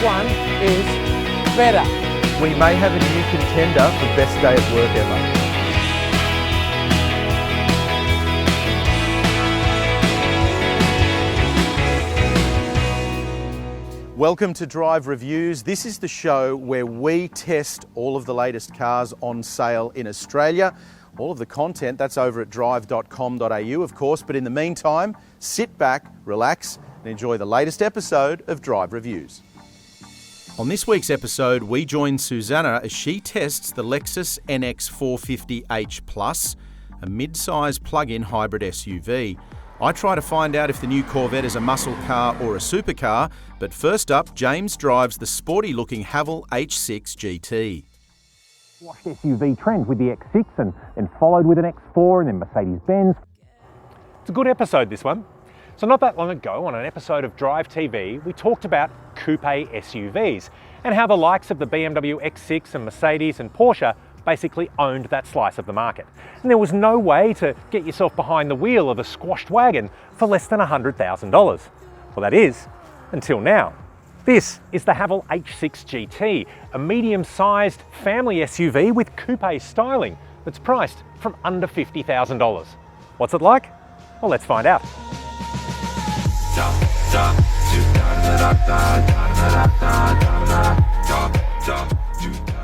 one is better. We may have a new contender for best day at work ever. Welcome to Drive Reviews. This is the show where we test all of the latest cars on sale in Australia. All of the content, that's over at drive.com.au, of course, but in the meantime, sit back, relax, and enjoy the latest episode of Drive Reviews. On this week's episode, we join Susanna as she tests the Lexus NX450H Plus, a mid-size plug-in hybrid SUV. I try to find out if the new Corvette is a muscle car or a supercar, but first up, James drives the sporty-looking Haval H6 GT. Washed SUV trend with the X6 and followed with an X4 and then Mercedes-Benz. It's a good episode, this one. So not that long ago, on an episode of Drive TV, we talked about coupe SUVs and how the likes of the BMW X6 and Mercedes and Porsche basically owned that slice of the market. And there was no way to get yourself behind the wheel of a squashed wagon for less than $100,000. Well, that is, until now. This is the Haval H6 GT, a medium-sized family SUV with coupe styling that's priced from under $50,000. What's it like? Well, let's find out.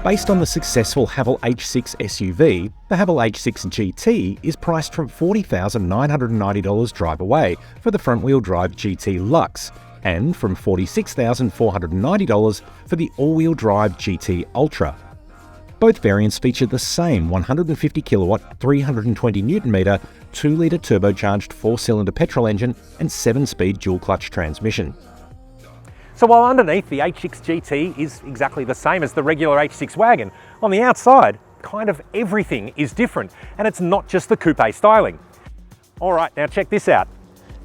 Based on the successful Haval H6 SUV, the Haval H6 GT is priced from $40,990 drive away for the front-wheel drive GT Luxe and from $46,490 for the all-wheel drive GT Ultra. Both variants feature the same 150 kilowatt, 320 Newton meter, 2-litre turbocharged 4-cylinder petrol engine and 7-speed dual-clutch transmission. So while underneath the H6 GT is exactly the same as the regular H6 wagon, on the outside, kind of everything is different, and it's not just the coupe styling. All right, now check this out.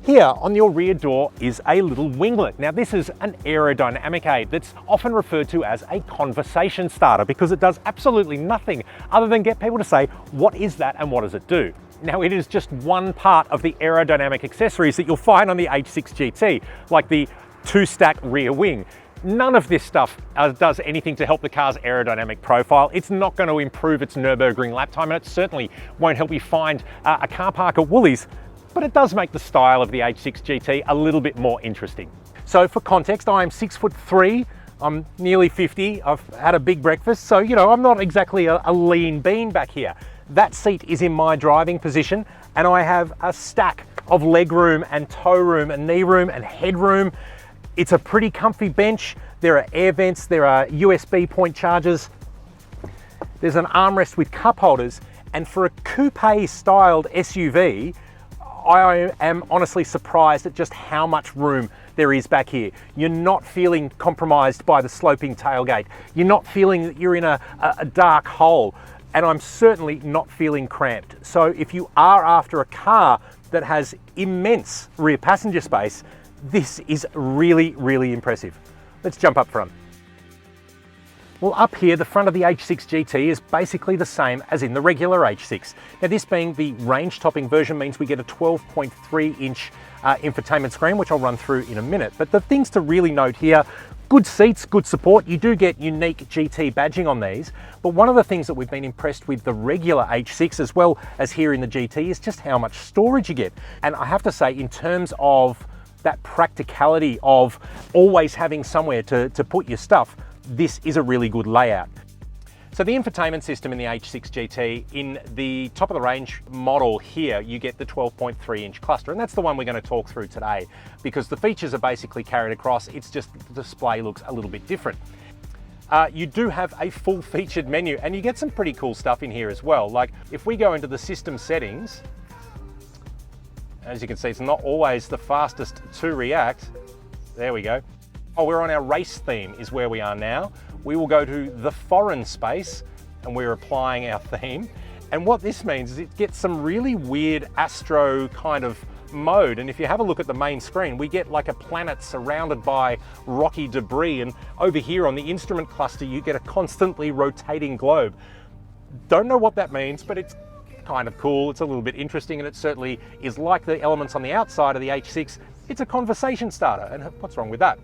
Here on your rear door is a little winglet. Now this is an aerodynamic aid that's often referred to as a conversation starter because it does absolutely nothing other than get people to say, what is that and what does it do? Now it is just one part of the aerodynamic accessories that you'll find on the H6 GT, like the 2-stack rear wing. None of this stuff does anything to help the car's aerodynamic profile. It's not going to improve its Nürburgring lap time, and it certainly won't help you find a car park at Woolies, but it does make the style of the H6 GT a little bit more interesting. So for context, I'm 6'3", I'm nearly 50, I've had a big breakfast, so you know, I'm not exactly a lean bean back here. That seat is in my driving position, and I have a stack of leg room and toe room and knee room and head room. It's a pretty comfy bench. There are air vents, there are USB point chargers. There's an armrest with cup holders, and for a coupe styled SUV, I am honestly surprised at just how much room there is back here. You're not feeling compromised by the sloping tailgate. You're not feeling that you're in a dark hole, and I'm certainly not feeling cramped. So if you are after a car that has immense rear passenger space, this is really, really impressive. Let's jump up front. Well, up here, the front of the H6 GT is basically the same as in the regular H6. Now, this being the range-topping version means we get a 12.3-inch infotainment screen, which I'll run through in a minute. But the things to really note here, good seats, good support. You do get unique GT badging on these. But one of the things that we've been impressed with the regular H6 as well as here in the GT is just how much storage you get. And I have to say, in terms of that practicality of always having somewhere to put your stuff, this is a really good layout. So the infotainment system in the H6 GT, in the top of the range model here, you get the 12.3-inch cluster, and that's the one we're going to talk through today because the features are basically carried across. It's just the display looks a little bit different. You do have a full featured menu, and you get some pretty cool stuff in here as well. Like if we go into the system settings, as you can see, it's not always the fastest to react. There we go. Oh, we're on our race theme is where we are now. We will go to the foreign space and we're applying our theme. And what this means is it gets some really weird astro kind of mode. And if you have a look at the main screen, we get like a planet surrounded by rocky debris. And over here on the instrument cluster, you get a constantly rotating globe. Don't know what that means, but it's kind of cool. It's a little bit interesting, and it certainly is like the elements on the outside of the H6. It's a conversation starter, and what's wrong with that?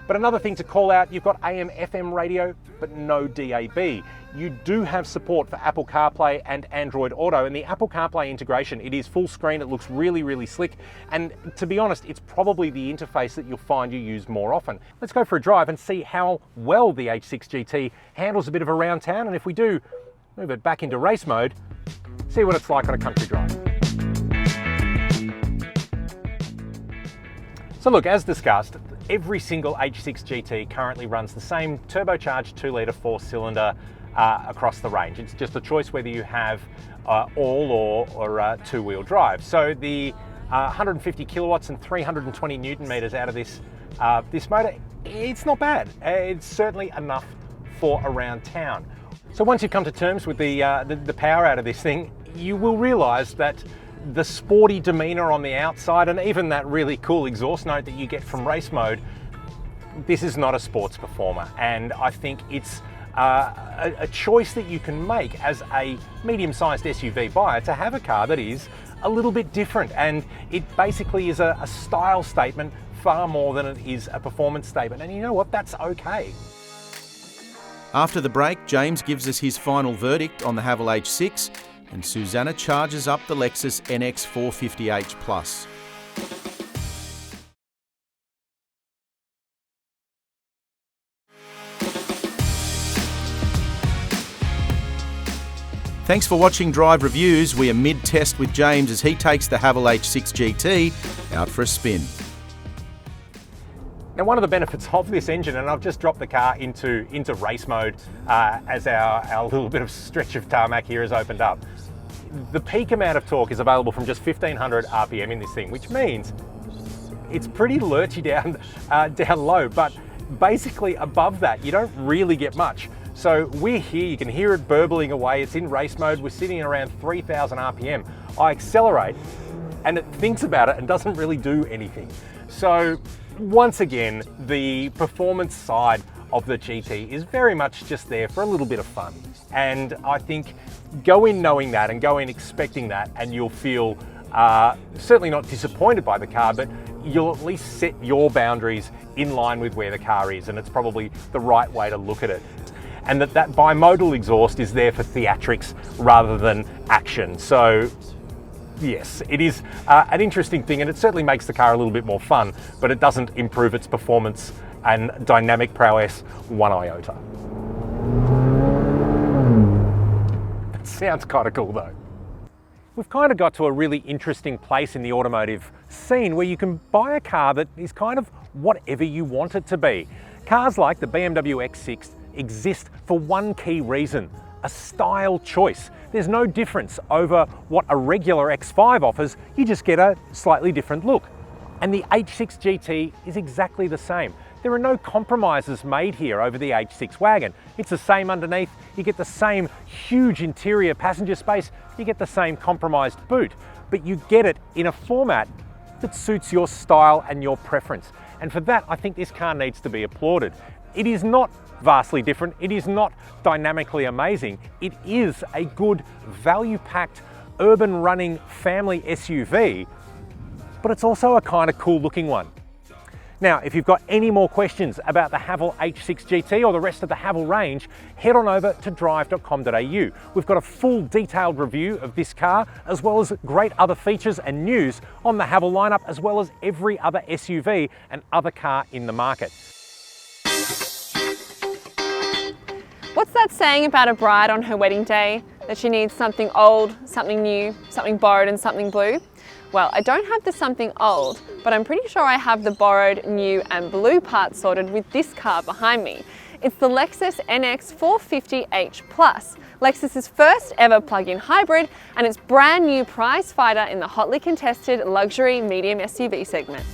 But another thing to call out, you've got AM, FM radio, but no DAB. You do have support for Apple CarPlay and Android Auto, and the Apple CarPlay integration, it is full screen, it looks really, really slick, and to be honest, it's probably the interface that you'll find you use more often. Let's go for a drive and see how well the H6 GT handles a bit of around town, and if we do, move it back into race mode, see what it's like on a country drive. So look, as discussed, every single H6 GT currently runs the same turbocharged 2-litre 4-cylinder across the range. It's just a choice whether you have all or two-wheel drive. So the 150 kilowatts and 320 Newton meters out of this motor, it's not bad. It's certainly enough for around town. So once you've come to terms with the power out of this thing, you will realise that the sporty demeanour on the outside and even that really cool exhaust note that you get from race mode, this is not a sports performer, and I think it's a choice that you can make as a medium-sized SUV buyer to have a car that is a little bit different, and it basically is a style statement far more than it is a performance statement, and you know what, that's okay. After the break, James gives us his final verdict on the Haval H6, and Susanna charges up the Lexus NX 450h Plus. Thanks for watching Drive Reviews. We are mid-test with James as he takes the Haval H6 GT out for a spin. Now, one of the benefits of this engine, and I've just dropped the car into race mode as our little bit of stretch of tarmac here has opened up. The peak amount of torque is available from just 1500 RPM in this thing, which means it's pretty lurchy down low, but basically above that, you don't really get much. So we're here, you can hear it burbling away, it's in race mode, we're sitting at around 3000 RPM. I accelerate and it thinks about it and doesn't really do anything. So once again, the performance side of the GT is very much just there for a little bit of fun. And I think go in knowing that and go in expecting that, and you'll feel certainly not disappointed by the car, but you'll at least set your boundaries in line with where the car is, and it's probably the right way to look at it. And that bimodal exhaust is there for theatrics rather than action. So yes, it is an interesting thing, and it certainly makes the car a little bit more fun, but it doesn't improve its performance and dynamic prowess one iota. That sounds kind of cool though. We've kind of got to a really interesting place in the automotive scene where you can buy a car that is kind of whatever you want it to be. Cars like the BMW X6 exist for one key reason: a style choice. There's no difference over what a regular X5 offers, you just get a slightly different look. And the H6 GT is exactly the same. There are no compromises made here over the H6 wagon. It's the same underneath, you get the same huge interior passenger space, you get the same compromised boot, but you get it in a format that suits your style and your preference. And for that, I think this car needs to be applauded. It is not vastly different, it is not dynamically amazing, it is a good value-packed urban running family SUV, but it's also a kind of cool looking one. Now, if you've got any more questions about the Haval H6 GT or the rest of the Haval range, head on over to drive.com.au. We've got a full detailed review of this car, as well as great other features and news on the Haval lineup, as well as every other SUV and other car in the market. What's that saying about a bride on her wedding day? That she needs something old, something new, something borrowed and something blue? Well, I don't have the something old, but I'm pretty sure I have the borrowed, new and blue parts sorted with this car behind me. It's the Lexus NX 450h Plus, Lexus's first ever plug-in hybrid, and its brand new prize fighter in the hotly contested luxury medium SUV segment.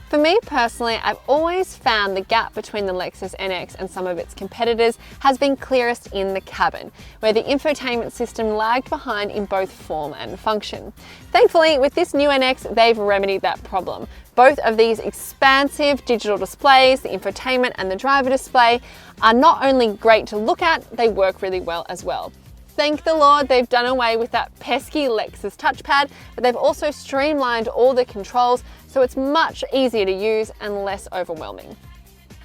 For me personally, I've always found the gap between the Lexus NX and some of its competitors has been clearest in the cabin, where the infotainment system lagged behind in both form and function. Thankfully, with this new NX, they've remedied that problem. Both of these expansive digital displays, the infotainment and the driver display, are not only great to look at, they work really well as well. Thank the Lord they've done away with that pesky Lexus touchpad, but they've also streamlined all the controls so it's much easier to use and less overwhelming.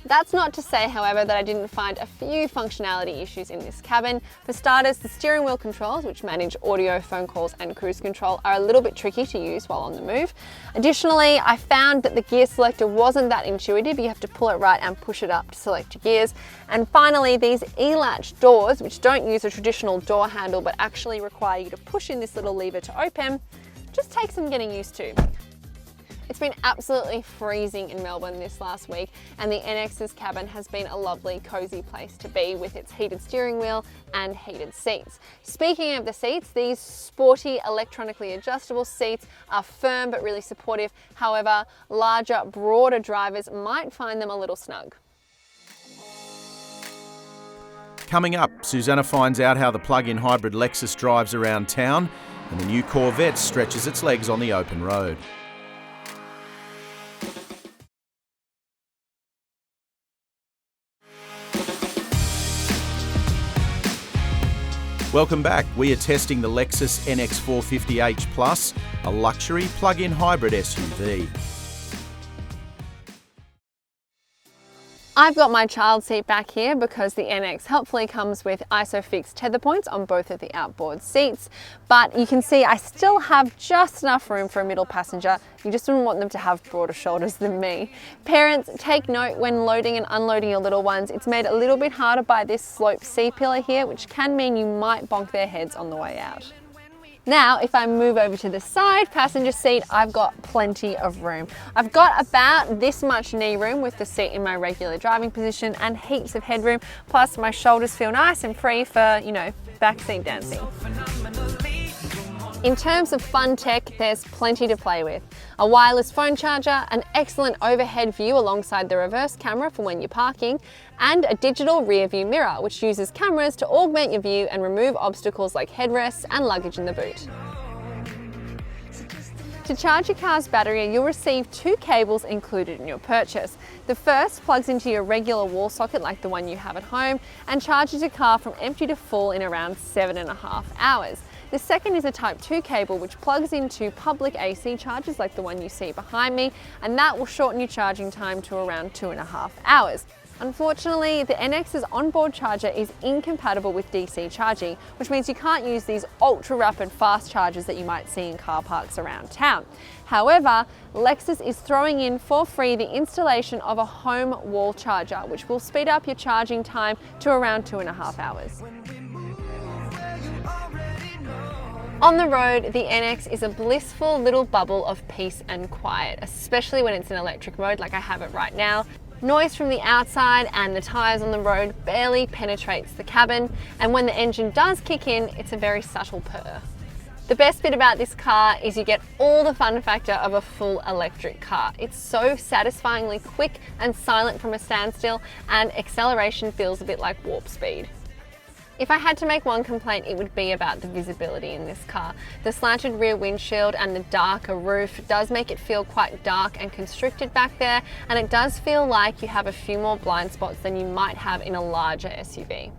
That's not to say, however, that I didn't find a few functionality issues in this cabin. For starters, the steering wheel controls, which manage audio, phone calls and cruise control, are a little bit tricky to use while on the move. Additionally, I found that the gear selector wasn't that intuitive. You have to pull it right and push it up to select your gears. And finally, these e-latch doors, which don't use a traditional door handle but actually require you to push in this little lever to open, just take some getting used to. It's been absolutely freezing in Melbourne this last week, and the NX's cabin has been a lovely, cozy place to be with its heated steering wheel and heated seats. Speaking of the seats, these sporty, electronically adjustable seats are firm but really supportive. However, larger, broader drivers might find them a little snug. Coming up, Susanna finds out how the plug-in hybrid Lexus drives around town, and the new Corvette stretches its legs on the open road. Welcome back. We are testing the Lexus NX 450h Plus, a luxury plug-in hybrid SUV. I've got my child seat back here because the NX helpfully comes with ISOFIX tether points on both of the outboard seats, but you can see I still have just enough room for a middle passenger. You just wouldn't want them to have broader shoulders than me. Parents, take note when loading and unloading your little ones. It's made a little bit harder by this slope C-pillar here, which can mean you might bonk their heads on the way out. Now, if I move over to the side passenger seat, I've got plenty of room. I've got about this much knee room with the seat in my regular driving position and heaps of headroom, plus my shoulders feel nice and free for, you know, backseat dancing. In terms of fun tech, there's plenty to play with. A wireless phone charger, an excellent overhead view alongside the reverse camera for when you're parking, and a digital rear view mirror, which uses cameras to augment your view and remove obstacles like headrests and luggage in the boot. To charge your car's battery, you'll receive two cables included in your purchase. The first plugs into your regular wall socket like the one you have at home and charges your car from empty to full in around 7.5 hours. The second is a Type 2 cable which plugs into public AC chargers like the one you see behind me, and that will shorten your charging time to around 2.5 hours. Unfortunately, the NX's onboard charger is incompatible with DC charging, which means you can't use these ultra-rapid fast chargers that you might see in car parks around town. However, Lexus is throwing in for free the installation of a home wall charger, which will speed up your charging time to around 2.5 hours. On the road, the NX is a blissful little bubble of peace and quiet, especially when it's in electric mode like I have it right now. Noise from the outside and the tyres on the road barely penetrates the cabin, and when the engine does kick in, it's a very subtle purr. The best bit about this car is you get all the fun factor of a full electric car. It's so satisfyingly quick and silent from a standstill, and acceleration feels a bit like warp speed. If I had to make one complaint, it would be about the visibility in this car. The slanted rear windshield and the darker roof does make it feel quite dark and constricted back there, and it does feel like you have a few more blind spots than you might have in a larger SUV.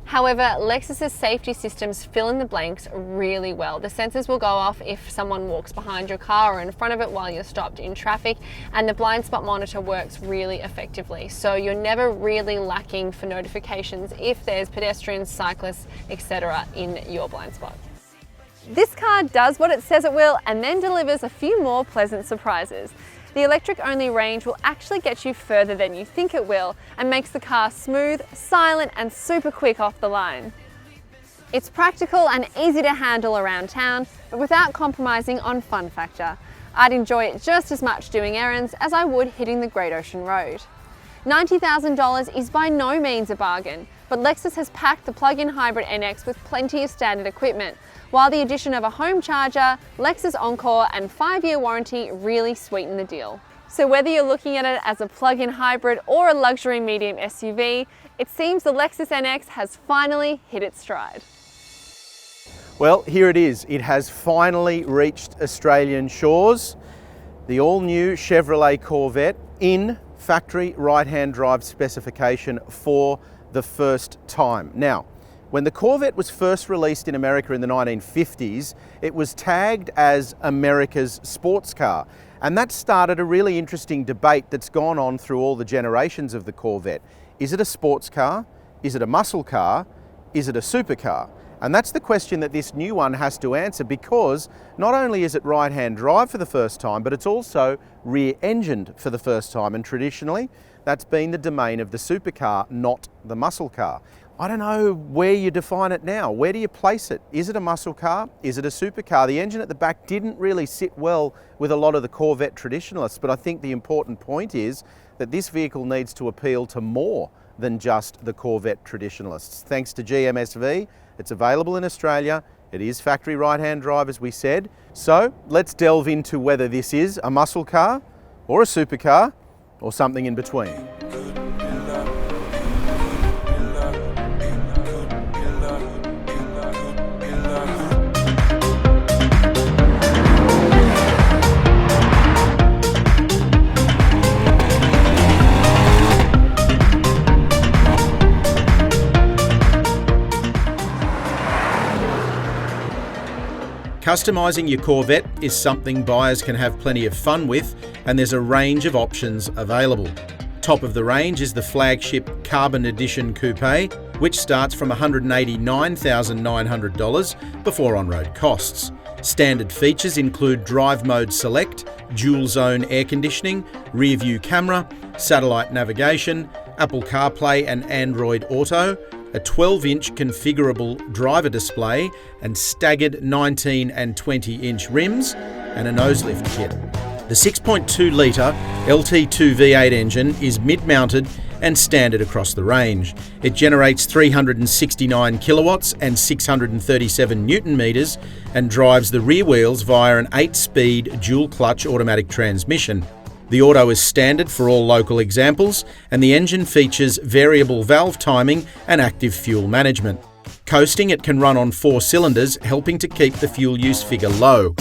However, Lexus's safety systems fill in the blanks really well. The sensors will go off if someone walks behind your car or in front of it while you're stopped in traffic, and the blind spot monitor works really effectively. So you're never really lacking for notifications if there's pedestrians, cyclists, etc. in your blind spot. This car does what it says it will and then delivers a few more pleasant surprises. The electric-only range will actually get you further than you think it will and makes the car smooth, silent and super quick off the line. It's practical and easy to handle around town, but without compromising on fun factor. I'd enjoy it just as much doing errands as I would hitting the Great Ocean Road. $90,000 is by no means a bargain, but Lexus has packed the plug-in hybrid NX with plenty of standard equipment, while the addition of a home charger, Lexus Encore and 5-year warranty really sweeten the deal. So whether you're looking at it as a plug-in hybrid or a luxury medium SUV, it seems the Lexus NX has finally hit its stride. Well, here it is. It has finally reached Australian shores. The all-new Chevrolet Corvette in factory right-hand drive specification for the first time. Now, When the Corvette was first released in America in the 1950s, it was tagged as America's sports car. And that started a really interesting debate that's gone on through all the generations of the Corvette. Is it a sports car? Is it a muscle car? Is it a supercar? And that's the question that this new one has to answer, because not only is it right-hand drive for the first time, but it's also rear-engined for the first time. And traditionally, that's been the domain of the supercar, not the muscle car. I don't know where you define it now. Where do you place it? Is it a muscle car? Is it a supercar? The engine at the back didn't really sit well with a lot of the Corvette traditionalists, but I think the important point is that this vehicle needs to appeal to more than just the Corvette traditionalists. Thanks to GMSV, it's available in Australia. It is factory right-hand drive, as we said. So let's delve into whether this is a muscle car or a supercar or something in between. Customising your Corvette is something buyers can have plenty of fun with, and there's a range of options available. Top of the range is the flagship Carbon Edition Coupe, which starts from $189,900 before on-road costs. Standard features include Drive Mode Select, dual zone air conditioning, rear view camera, satellite navigation, Apple CarPlay and Android Auto, a 12-inch configurable driver display and staggered 19 and 20-inch rims, and a nose lift kit. The 6.2-litre LT2 V8 engine is mid-mounted and standard across the range. It generates 369 kilowatts and 637 newton meters and drives the rear wheels via an 8-speed dual-clutch automatic transmission. The auto is standard for all local examples, and the engine features variable valve timing and active fuel management. Coasting, it can run on 4 cylinders, helping to keep the fuel use figure low.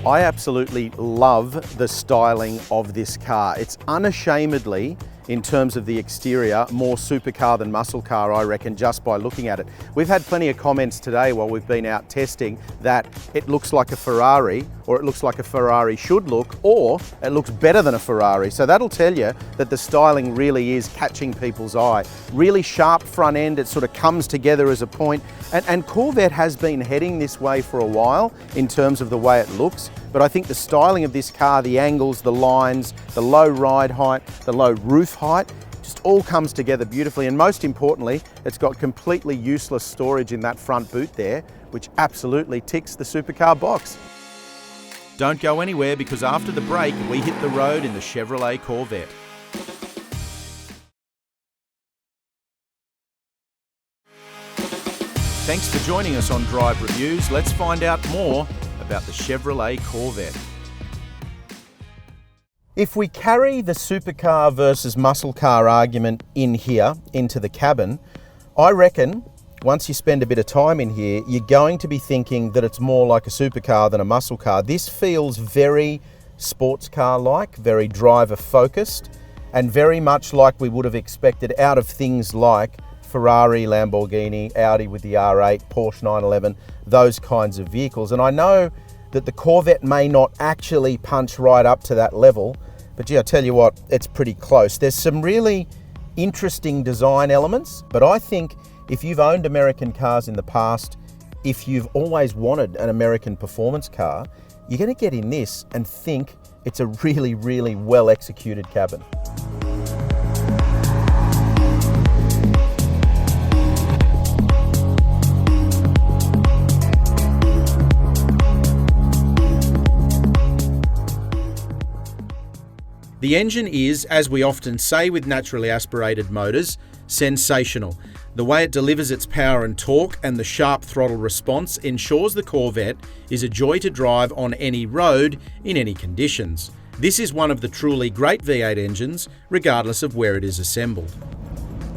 I absolutely love the styling of this car. It's unashamedly, in terms of the exterior, more supercar than muscle car, I reckon, just by looking at it. We've had plenty of comments today while we've been out testing that it looks like a Ferrari, or it looks like a Ferrari should look, or it looks better than a Ferrari. So that'll tell you that the styling really is catching people's eye. Really sharp front end, it sort of comes together as a point. And Corvette has been heading this way for a while in terms of the way it looks. But I think the styling of this car, the angles, the lines, the low ride height, the low roof height, just all comes together beautifully. And most importantly, it's got completely useless storage in that front boot there, which absolutely ticks the supercar box. Don't go anywhere, because after the break, we hit the road in the Chevrolet Corvette. Thanks for joining us on Drive Reviews. Let's find out more about the Chevrolet Corvette. If we carry the supercar versus muscle car argument in here, into the cabin, I reckon once you spend a bit of time in here, you're going to be thinking that it's more like a supercar than a muscle car. This feels very sports car-like, very driver-focused, and very much like we would have expected out of things like Ferrari, Lamborghini, Audi with the R8, Porsche 911, those kinds of vehicles. And I know that the Corvette may not actually punch right up to that level, but gee, I tell you what, it's pretty close. There's some really interesting design elements, but I think if you've owned American cars in the past, if you've always wanted an American performance car, you're going to get in this and think it's a really, really well executed cabin. The engine is, as we often say with naturally aspirated motors, sensational. The way it delivers its power and torque and the sharp throttle response ensures the Corvette is a joy to drive on any road in any conditions. This is one of the truly great V8 engines, regardless of where it is assembled.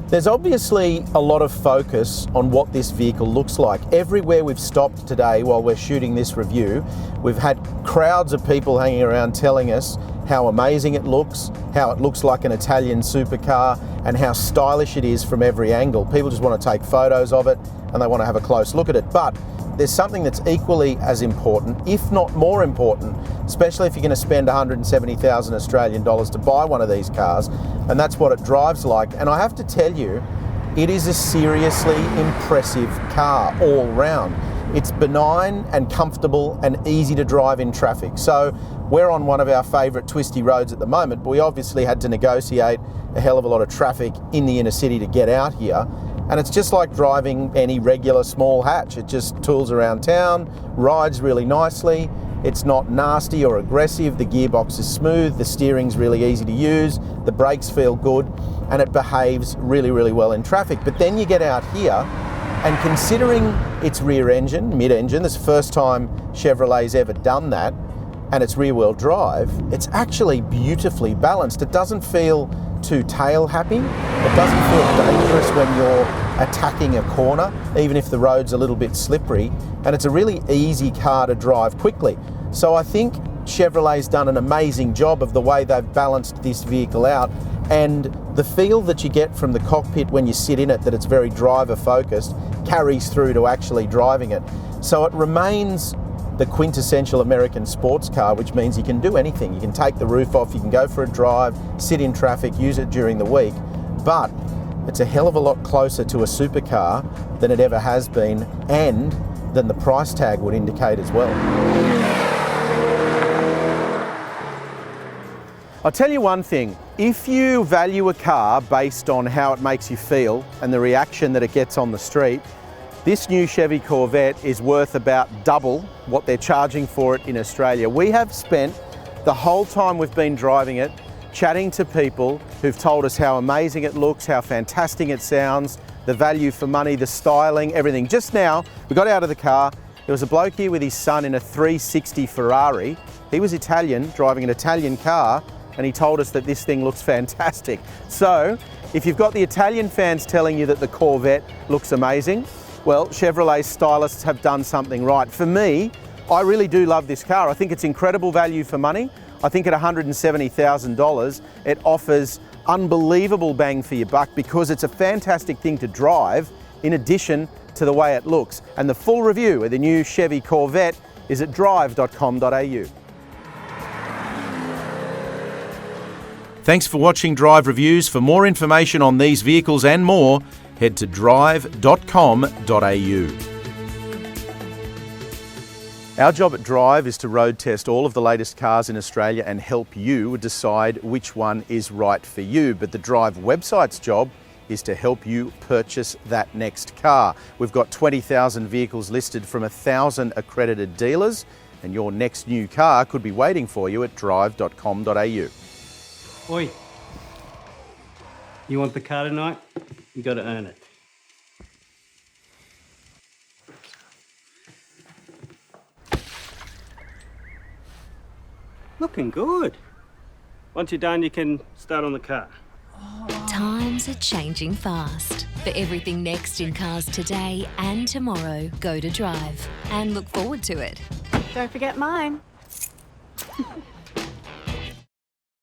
There's obviously a lot of focus on what this vehicle looks like. Everywhere we've stopped today while we're shooting this review, we've had crowds of people hanging around telling us how amazing it looks like an Italian supercar, and how stylish it is from every angle. People just want to take photos of it and they want to have a close look at it. But there's something that's equally as important, if not more important, especially if you're going to spend 170,000 Australian dollars to buy one of these cars, and that's what it drives like. And I have to tell you, it is a seriously impressive car all round. It's benign and comfortable and easy to drive in traffic. So we're on one of our favourite twisty roads at the moment, but we obviously had to negotiate a hell of a lot of traffic in the inner city to get out here. And it's just like driving any regular small hatch. It just tools around town, rides really nicely. It's not nasty or aggressive. The gearbox is smooth. The steering's really easy to use. The brakes feel good, and it behaves really, really well in traffic. But then you get out here, and considering its rear engine, mid-engine, this is the first time Chevrolet's ever done that, and it's rear-wheel drive, it's actually beautifully balanced. It doesn't feel too tail-happy. It doesn't feel dangerous when you're attacking a corner, even if the road's a little bit slippery, and it's a really easy car to drive quickly. So I think Chevrolet's done an amazing job of the way they've balanced this vehicle out, and the feel that you get from the cockpit when you sit in it, that it's very driver-focused, carries through to actually driving it. So it remains the quintessential American sports car, which means you can do anything. You can take the roof off, you can go for a drive, sit in traffic, use it during the week, but it's a hell of a lot closer to a supercar than it ever has been, and than the price tag would indicate as well. I'll tell you one thing, if you value a car based on how it makes you feel and the reaction that it gets on the street, this new Chevy Corvette is worth about double what they're charging for it in Australia. We have spent the whole time we've been driving it chatting to people who've told us how amazing it looks, how fantastic it sounds, the value for money, the styling, everything. Just now, we got out of the car, there was a bloke here with his son in a 360 Ferrari. He was Italian, driving an Italian car, and he told us that this thing looks fantastic. So, if you've got the Italian fans telling you that the Corvette looks amazing, well, Chevrolet stylists have done something right. For me, I really do love this car. I think it's incredible value for money. I think at $170,000, it offers unbelievable bang for your buck because it's a fantastic thing to drive in addition to the way it looks. And the full review of the new Chevy Corvette is at drive.com.au. Thanks for watching Drive Reviews. For more information on these vehicles and more, head to drive.com.au. Our job at Drive is to road test all of the latest cars in Australia and help you decide which one is right for you. But the Drive website's job is to help you purchase that next car. We've got 20,000 vehicles listed from 1,000 accredited dealers, and your next new car could be waiting for you at drive.com.au. Oi, you want the car tonight? You got to earn it. Looking good. Once you're done, you can start on the car. Times are changing fast. For everything next in cars today and tomorrow, go to Drive and look forward to it. Don't forget mine.